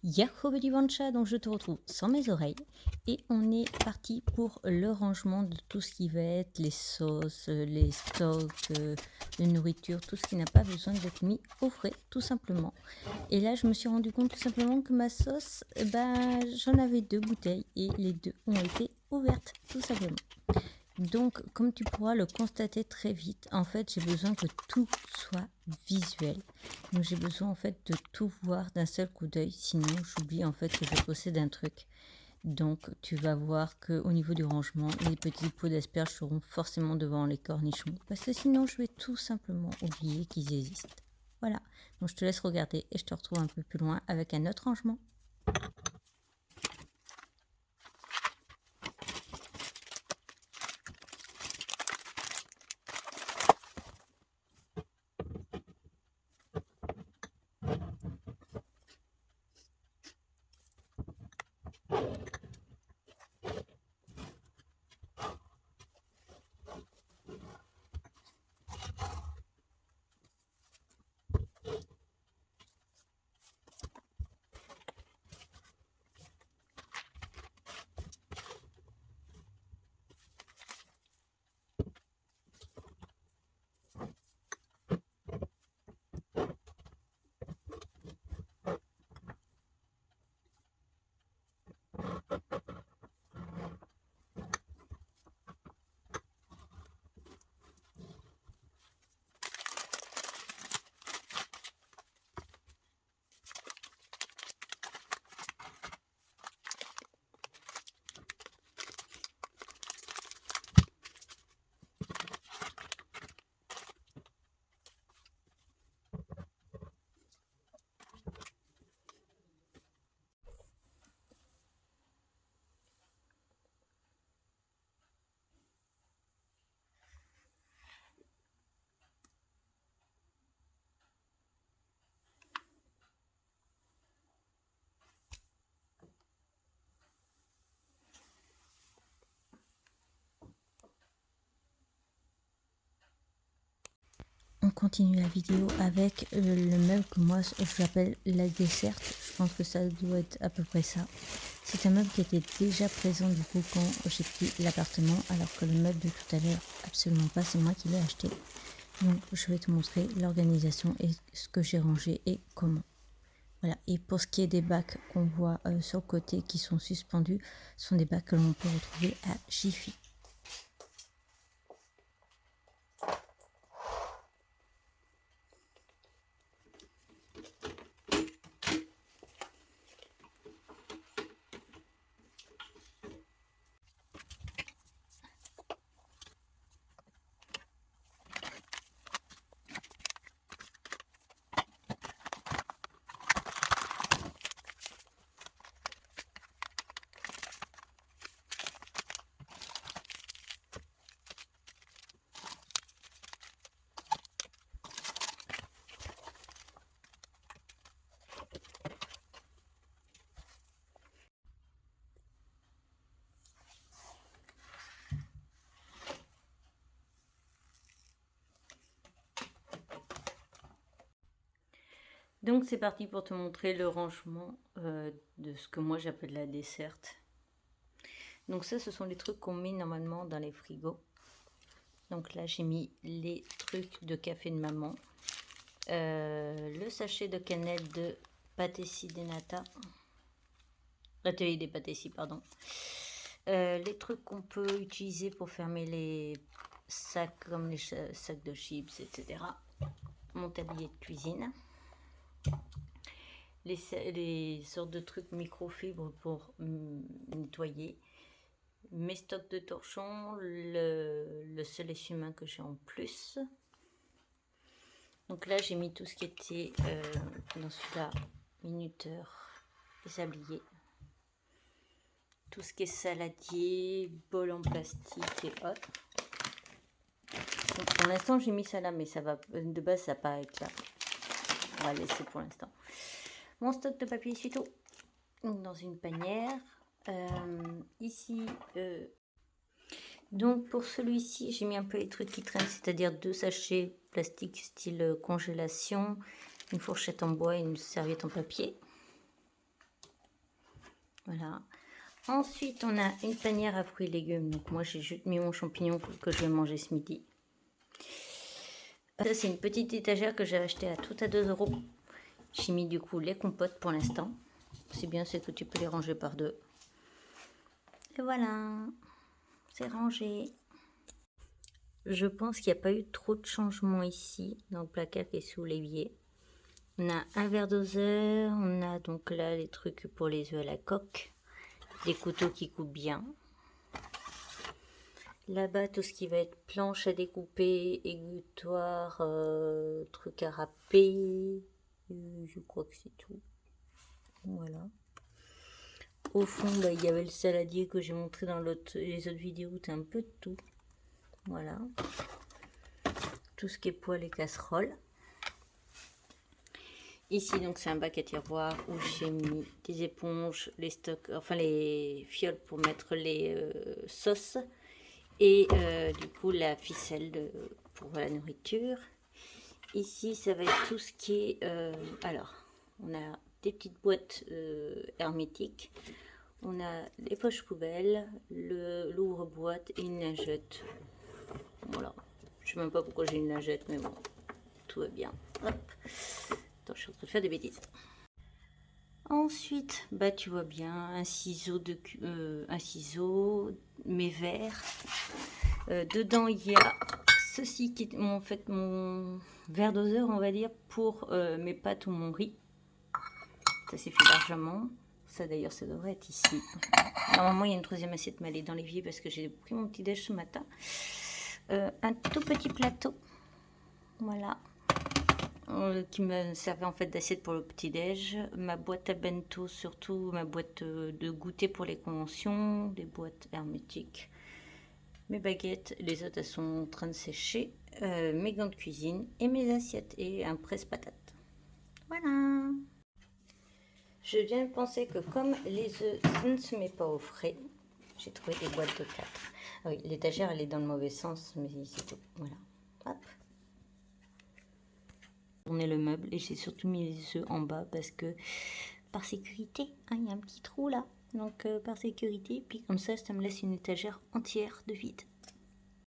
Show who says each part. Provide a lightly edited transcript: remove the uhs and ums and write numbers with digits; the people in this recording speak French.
Speaker 1: Yakobo Divancha, donc je te retrouve sans mes oreilles et on est parti pour le rangement de tout ce qui va être les sauces, les stocks, de nourriture, tout ce qui n'a pas besoin d'être mis au frais, tout simplement. Et là, je me suis rendu compte tout simplement que ma sauce, j'en avais 2 bouteilles et les 2 ont été ouvertes, tout simplement. Donc, comme tu pourras le constater très vite, en fait, j'ai besoin que tout soit visuel. Donc, j'ai besoin en fait de tout voir d'un seul coup d'œil, sinon j'oublie en fait que je possède un truc. Donc, tu vas voir que au niveau du rangement, les petits pots d'asperges seront forcément devant les cornichons, parce que sinon je vais tout simplement oublier qu'ils existent. Voilà, donc je te laisse regarder et je te retrouve un peu plus loin avec un autre rangement. On continue la vidéo avec le meuble que moi j'appelle la desserte. Je pense que ça doit être à peu près ça. C'est un meuble qui était déjà présent du coup quand j'ai pris l'appartement, alors que le meuble de tout à l'heure, absolument pas, c'est moi qui l'ai acheté. Donc je vais te montrer l'organisation et ce que j'ai rangé et comment. Voilà, et pour ce qui est des bacs qu'on voit sur le côté qui sont suspendus, ce sont des bacs que l'on peut retrouver à Jiffy. Donc c'est parti pour te montrer le rangement de ce que moi j'appelle la desserte. Donc ça, ce sont les trucs qu'on met normalement dans les frigos. Donc là, j'ai mis les trucs de café de maman. Le sachet de cannelle de Pâtisserie des Nata. L'atelier des pâtisseries, pardon. Les trucs qu'on peut utiliser pour fermer les sacs, comme les sacs de chips, etc. Mon tablier de cuisine. Les sortes de trucs microfibres pour nettoyer. Mes stocks de torchons, le seul essuie-main que j'ai en plus. Donc là, j'ai mis tout ce qui était dans celui-là, minuteur et sablier. Tout ce qui est saladier, bol en plastique et autres. Donc pour l'instant, j'ai mis ça là, mais ça va, de base, ça va pas être là. On va laisser pour l'instant. Mon stock de papier essuie-tout, dans une panière. Ici, donc pour celui-ci, j'ai mis un peu les trucs qui traînent, c'est-à-dire 2 sachets plastique style congélation, une fourchette en bois et une serviette en papier. Voilà. Ensuite, on a une panière à fruits et légumes. Donc moi, j'ai juste mis mon champignon que je vais manger ce midi. Ça, c'est une petite étagère que j'ai achetée à tout à 2 €. J'ai mis du coup les compotes pour l'instant. C'est bien, c'est que tu peux les ranger par deux. Et voilà, c'est rangé. Je pense qu'il n'y a pas eu trop de changements ici, dans le placard qui est sous l'évier. On a un verre doseur, on a donc là les trucs pour les œufs à la coque, des couteaux qui coupent bien. Là-bas, tout ce qui va être planche à découper, égouttoir, truc à râper, je crois que c'est tout. Voilà. Au fond, bah, il y avait le saladier que j'ai montré dans les autres vidéos, c'est un peu de tout. Voilà. Tout ce qui est poêle et casserole. Ici, donc, c'est un bac à tiroir où j'ai mis des éponges, les stocks, enfin les fioles pour mettre les sauces et du coup la ficelle pour la nourriture. Ici, ça va être tout ce qui est... alors, on a des petites boîtes hermétiques. On a les poches poubelles, l'ouvre-boîte et une lingette. Voilà. Je sais même pas pourquoi j'ai une lingette, mais bon, tout va bien. Hop. Attends, je suis en train de faire des bêtises. Ensuite, bah tu vois bien, un ciseau, mes verres. Dedans, il y a ceci qui est en fait mon verre doseur, on va dire, pour mes pâtes ou mon riz. Ça suffit largement. Ça d'ailleurs, ça devrait être ici. Normalement, il y a une troisième assiette, mais elle est dans l'évier parce que j'ai pris mon petit déj ce matin. Un tout petit plateau, voilà, qui me servait en fait d'assiette pour le petit déj. Ma boîte à bento, surtout ma boîte de goûter pour les conventions, des boîtes hermétiques. Mes baguettes, les autres elles sont en train de sécher. Mes gants de cuisine et mes assiettes et un presse-patate. Voilà. Je viens de penser que comme les œufs, ça ne se met pas au frais, j'ai trouvé des boîtes de 4. Ah oui, l'étagère, elle est dans le mauvais sens, mais c'est tout. Voilà. Hop. On est le meuble et j'ai surtout mis les œufs en bas parce que par sécurité, hein, il y a un petit trou là. Donc par sécurité, puis comme ça me laisse une étagère entière de vide.